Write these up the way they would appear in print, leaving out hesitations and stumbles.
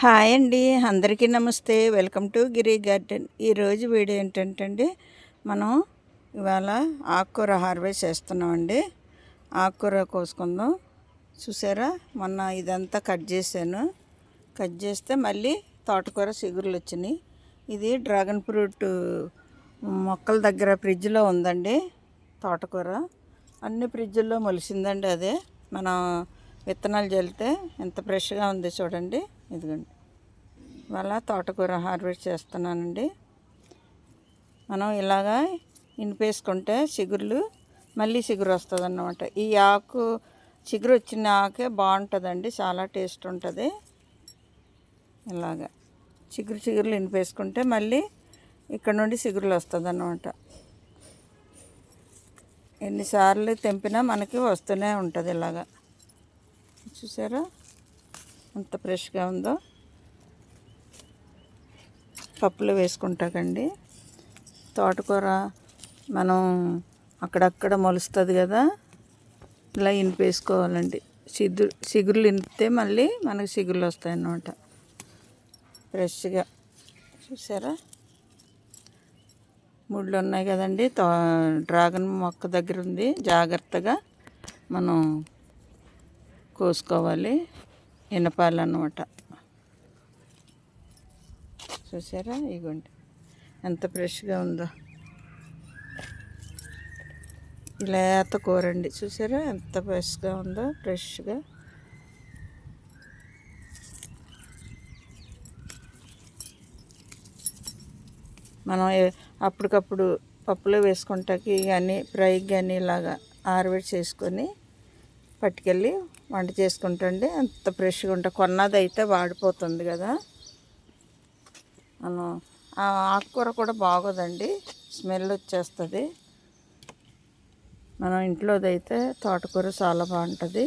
Hi అండి, అందరికీ నమస్తే. Welcome to Giri garden. ఈరోజు వీడియో ఏంటంటే అండి, మనం ఇవాళ ఆకుకూర హార్వెస్ట్ చేస్తున్నామండి. ఆకుకూర కోసుకుందాం. చూసారా, మొన్న ఇదంతా కట్ చేశాను. కట్ చేస్తే మళ్ళీ తోటకూర చిగురులు వచ్చినాయి. ఇది డ్రాగన్ ఫ్రూట్ మొక్కల దగ్గర ఫ్రిడ్జ్లో ఉందండి. తోటకూర అన్ని ఫ్రిడ్జ్లో మొలిసిందండి. అదే మనం విత్తనాలు చల్లితే ఎంత ఫ్రెష్గా ఉంది చూడండి. ఇదిగోండి, ఇవాళ తోటకూర హార్వెస్ట్ చేస్తున్నానండి. మనం ఇలాగా ఇనిపేసుకుంటే చిగుర్లు మళ్ళీ చిగురు వస్తుంది అన్నమాట. ఈ ఆకు చిగురు వచ్చిన ఆకే బాగుంటుందండి, చాలా టేస్ట్ ఉంటుంది. ఇలాగా చిగురులు ఇనిపేసుకుంటే మళ్ళీ ఇక్కడ నుండి చిగురులు వస్తుంది అన్నమాట. ఎన్నిసార్లు తెంపినా మనకి వస్తూనే ఉంటుంది. ఇలాగా చూసారా ఎంత ఫ్రెష్గా ఉందో. పప్పులు వేసుకుంటాకండి. తోటకూర మనం అక్కడక్కడ మొలుస్తుంది కదా, ఇలా ఇనిపేసుకోవాలండి. చిగురులు ఇనిపితే మళ్ళీ మనకి చిగురులు వస్తాయి అన్నమాట ఫ్రెష్గా. చూసారా, ముళ్ళు ఉన్నాయి కదండి. డ్రాగన్ మొక్క దగ్గర ఉంది. జాగ్రత్తగా మనం కోసుకోవాలి, ఇనపాలన్నమాట. చూసారా, ఇగోండి ఎంత ఫ్రెష్గా ఉందో. లేత కూరండి. చూసారా ఎంత ఫ్రెష్గా ఉందో. ఫ్రెష్గా మనం అప్పటికప్పుడు పప్పులో వేసుకుంటాకి కానీ ఫ్రైకి కానీ ఇలాగా ఆరబెట్టి చేసుకొని పట్టుకెళ్ళి వంట చేసుకుంటండి. అంత ఫ్రెష్గా ఉంటుంది. కొన్నది అయితే వాడిపోతుంది కదా. మనం ఆకుకూర కూడా బాగోదండి, స్మెల్ వచ్చేస్తుంది. మనం ఇంట్లోదైతే తోటకూర చాలా బాగుంటుంది.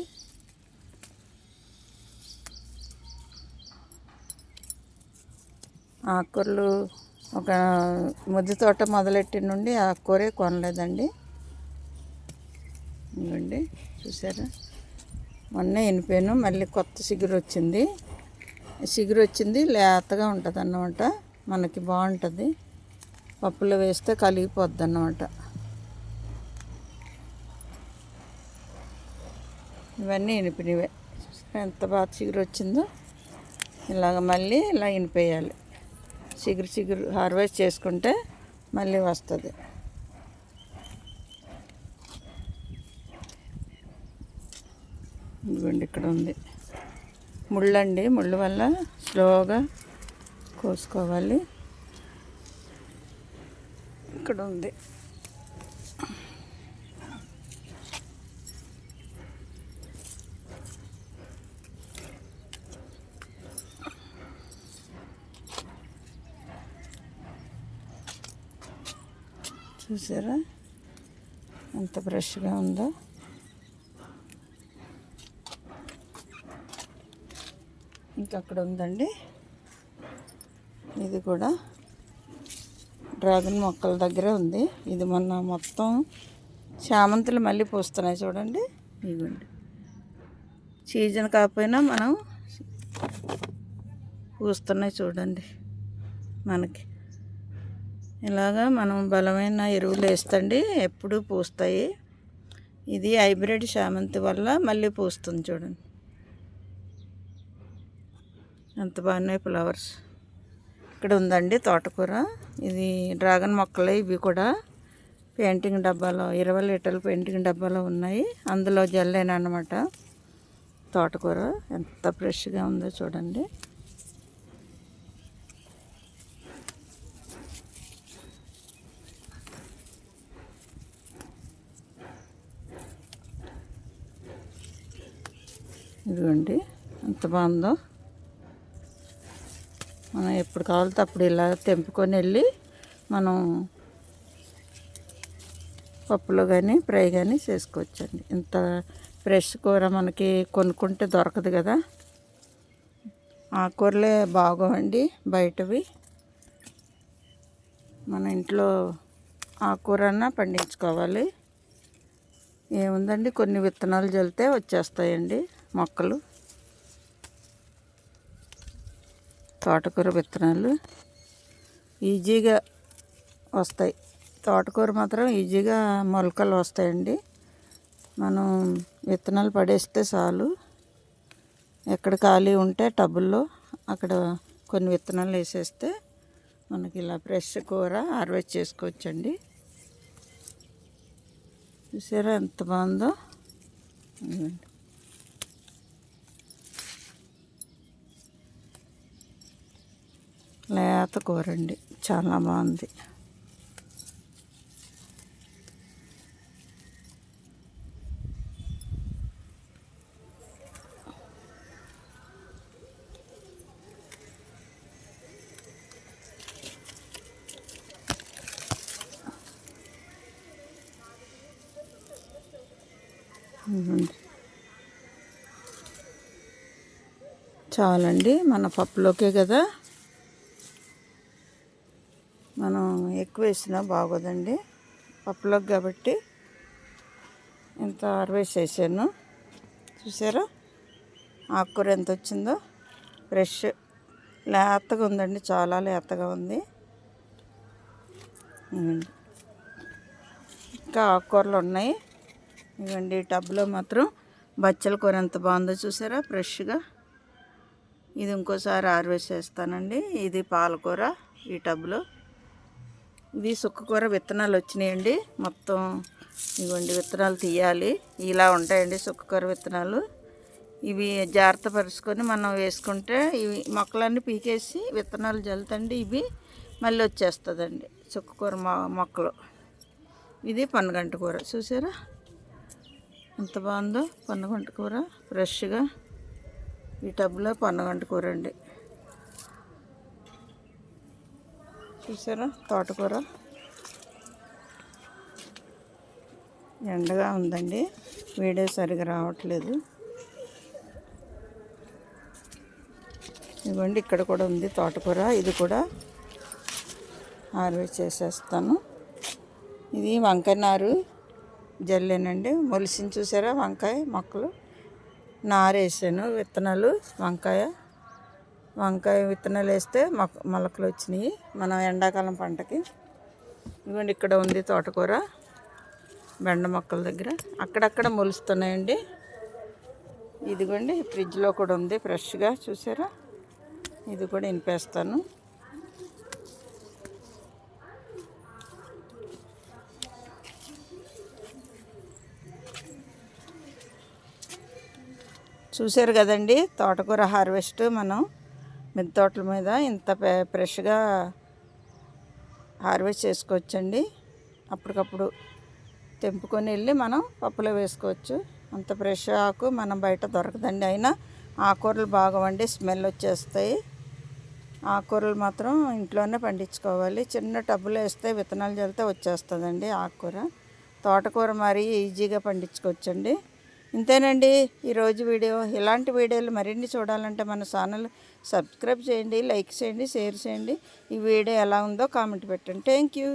ఆకుకూరలు ఒక ముద్దు తోట మొదలెట్టిన నుండి ఆకుకూరే కొనలేదండి. ఇవ్వండి చూసారా, మొన్నే ఇనిపోయాను. మళ్ళీ కొత్త చిగురు వచ్చింది. లేతగా ఉంటుంది అన్నమాట. మనకి బాగుంటుంది. పప్పులో వేస్తే కలిగిపోద్ది అన్నమాట. ఇవన్నీ ఇనిపినవే. ఎంత బాగా చిగురు వచ్చిందో. ఇలాగ మళ్ళీ ఇలా ఇనిపేయాలి. చిగురు హార్వెస్ట్ చేసుకుంటే మళ్ళీ వస్తుంది. ఇదిగోండి ఇక్కడ ఉంది ముళ్ళండి. ముళ్ళు వల్ల స్లోగా కోసుకోవాలి. ఇక్కడ ఉంది. చూసారా ఎంత ఫ్రెష్గా ఉందో. ఇంకా అక్కడ ఉందండి. ఇది కూడా డ్రాగన్ మొక్కల దగ్గరే ఉంది. ఇది మొన్న మొత్తం చామంతులు మళ్ళీ పూస్తున్నాయి చూడండి. ఇదిగోండి, సీజన్ కాకపోయినా మనం పూస్తున్నాయి చూడండి. మనకి ఇలాగా మనం బలమైన ఎరువులు వేస్తండి, ఎప్పుడూ పూస్తాయి. ఇది హైబ్రిడ్ చామంతి వల్ల మళ్ళీ పూస్తుంది చూడండి. ఎంత బాగున్నాయి ఫ్లవర్స్. ఇక్కడ ఉందండి తోటకూర. ఇది డ్రాగన్ మొక్కలే. ఇవి కూడా పెయింటింగ్ డబ్బాలో 20 లీటర్ల పెయింటింగ్ డబ్బాలో ఉన్నాయి. అందులో జల్లేనమాట తోటకూర. ఎంత ఫ్రెష్గా ఉందో చూడండి. ఇదిగోండి ఎంత బాగుందో. మనం ఎప్పుడు కావాలితే అప్పుడు ఇలా తెంపుకొని వెళ్ళి మనం పప్పులో కానీ ఫ్రై కానీ చేసుకోవచ్చండి. ఇంత ఫ్రెష్ కూర మనకి కొనుక్కుంటే దొరకదు కదా. ఆకుకూరలే బాగోవండి బయటవి. మన ఇంట్లో ఆకుకూరన్నా పండించుకోవాలి. ఏముందండి, కొన్ని విత్తనాలు చల్లితే వచ్చేస్తాయండి మొక్కలు. తోటకూర విత్తనాలు ఈజీగా వస్తాయి. తోటకూర మాత్రం ఈజీగా మొలకలు వస్తాయండి. మనం విత్తనాలు పడేస్తే చాలు. ఎక్కడ ఖాళీ ఉంటే టబ్బుల్లో అక్కడ కొన్ని విత్తనాలు వేసేస్తే మనకి ఇలా ఫ్రెష్ కూర హార్వెస్ట్ చేసుకోవచ్చండి. చూసారా ఎంత బాగుందో. లేత కూర అండి, చాలా బాగుంది. చాలండి, మన పప్పులోకే కదా, మనం ఎక్కువ వేసినా బాగోదండి పప్పులోకి కాబట్టి ఇంత హార్వెస్ట్ చేశాను. చూసారా ఆకుకూర ఎంత వచ్చిందో, ఫ్రెష్ లేతగా ఉందండి, చాలా లేతగా ఉంది. ఇంకా ఆకుకూరలు ఉన్నాయి. ఇవ్వండి టబ్లో మాత్రం బచ్చల కూర ఎంత బాగుందో చూసారా, ఫ్రెష్గా. ఇది ఇంకోసారి హార్వెస్ట్ చేస్తానండి. ఇది పాలకూర ఈ టబ్లో. ఇది సుక్కకూర విత్తనాలు వచ్చినాయండి మొత్తం. ఇవ్వండి విత్తనాలు తీయాలి, ఇలా ఉంటాయండి సుక్కకూర విత్తనాలు. ఇవి జాగ్రత్త పరుచుకొని మనం వేసుకుంటే ఇవి మొక్కలన్నీ పీకేసి విత్తనాలు జల్లుతండి, ఇవి మళ్ళీ వచ్చేస్తుందండి సుక్కకూర మొక్కలు. ఇది పొన్నగంటి కూర చూసారా ఎంత బాగుందో. పొన్నగంటి కూర ఫ్రెష్గా ఈ టబ్లో పొన్నగంటి కూర అండి. చూసారా తోటకూర ఎండగా ఉందండి, వీడియో సరిగా రావట్లేదు. ఇవ్వండి ఇక్కడ కూడా ఉంది తోటకూర, ఇది కూడా హార్వెస్ట్ చేసేస్తాను. ఇది వంకాయ నారు జల్లేనండి, మొలిసింది చూసారా వంకాయ మొక్కలు. నారు వేసాను విత్తనాలు, వంకాయ విత్తనాలు వేస్తే మొలకలు వచ్చినాయి మనం ఎండాకాలం పంటకి. ఇవ్వండి ఇక్కడ ఉంది తోటకూర బెండ మొక్కల దగ్గర, అక్కడక్కడ మొలుస్తున్నాయండి. ఇదిగోండి ఫ్రిడ్జ్లో కూడా ఉంది ఫ్రెష్గా చూసారా, ఇది కూడా నింపేస్తాను. చూసారు కదండి తోటకూర హార్వెస్ట్ మనం మిద్దె తోటల మీద ఇంత ఫ్రెష్గా హార్వెస్ట్ చేసుకోవచ్చండి. అప్పటికప్పుడు తెంపుకొని వెళ్ళి మనం పప్పులో వేసుకోవచ్చు. అంత ఫ్రెష్ ఆకు మనం బయట దొరకదండి. అయినా ఆకుకూరలు బాగోవండి, స్మెల్ వచ్చేస్తాయి. ఆకుకూరలు మాత్రం ఇంట్లోనే పండించుకోవాలి. చిన్న టబ్బులో వేస్తే విత్తనాలు చల్లితే వచ్చేస్తుందండి ఆకుకూర. తోటకూర మరీ ఈజీగా పండించుకోవచ్చండి. ఇంతేనండి ఈరోజు వీడియో. ఇలాంటి వీడియోలు మరిన్ని చూడాలంటే మన ఛానల్ సబ్స్క్రైబ్ చేయండి, లైక్ చేయండి, షేర్ చేయండి. ఈ వీడియో ఎలా ఉందో కామెంట్ పెట్టండి. Thank you.